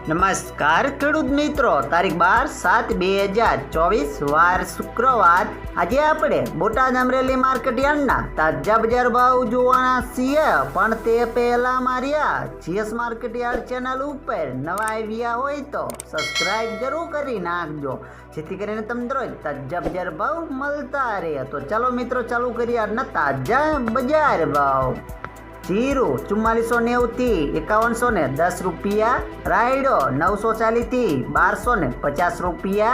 નમસ્કાર ખેડૂત મિત્રો, તારીખ 12/7/2024 વાર શુક્રવાર। આજે આપણે બોટાદ અમરેલી માર્કેટ યાર્ડના તાજા બજાર ભાવ જોવાના છીએ, પણ તે પહેલા મારી જીએસ માર્કેટ યાર્ડ ચેનલ ઉપર નવા આવ્યા હોય તો સબસ્ક્રાઇબ જરૂર કરી નાખજો, જેથી કરીને તમને રોજ તાજા બજાર ભાવ મળતા રહે। તો ચાલો મિત્રો, ચાલુ કરીએ આજના તાજા બજાર ભાવ। जीरु 4490 थी 5110 रुपया, रायडो 940 थी 1250 रुपया,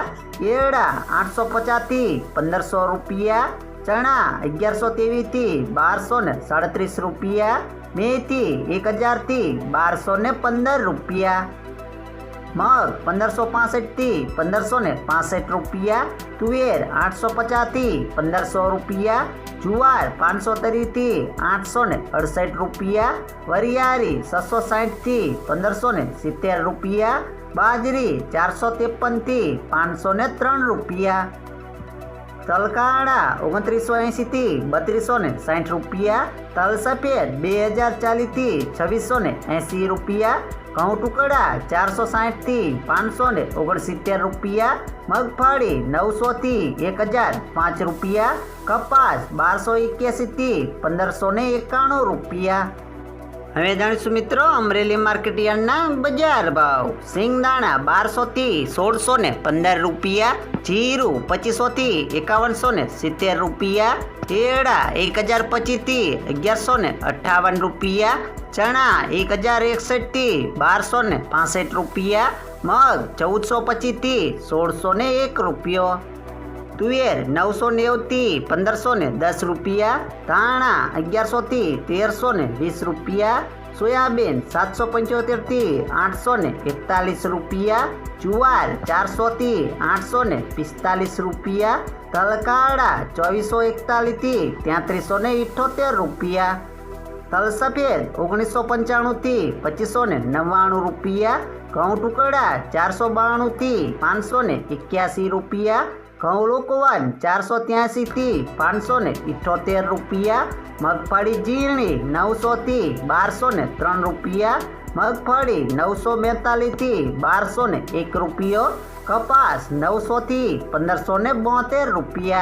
एड़ा 850 थी 1500 रुपया, चना 1123 थी 1237 रुपया, मेथी 1000 थी 1215 रुपया, मग 1565 थी 1565 रुपया, तुवेर 850 थी 1500 रुपया, जुआर 530 थी 868 रुपया, वरियारी 660 थी 1570 रुपया, बाजरी 453 थी 503 रुपया, तलकाड़ा 2980 थी 3260 रुपया, तल सफेद 2040 थी 2680 रुपया, घऊं टुकड़ा 460 थी 569 रुपया, मगफड़ी 900 थी 1005 रुपया, कपास 1281 थी 1591 रुपया। હવે જાણીશું મિત્રો અમરેલી માર્કેટ યાર્ડના બજાર ભાવ। સિંગદાણા 1200 થી 1615 રૂપિયા, જીરું 2500 થી 5170 રૂપિયા, એડા 1025 થી 1158 રૂપિયા, ચણા 1061 થી 1265 રૂપિયા, મગ 1425 થી 1601 રૂપિયો, तुवेर 990 थी 1510 रुपया, धाणा 1100 थी 1320 रुपया, सोयाबीन 775 थी 841 रुपया, जुआर 400 थी 845 रुपया, तलकाड़ा 2441 थी 3378 रुपया, तल सफेद 1995 थी 2599 रुपया, घऊं टुकड़ा 492 थी 581 रुपया, घऊं लोकवन 483 थी 578 रुपया, मगफड़ी झीणी 900 थी 1203 रुपया, मगफड़ी 942 थी 1201 रुपयो, कपास 900 थी 1572 रुपया।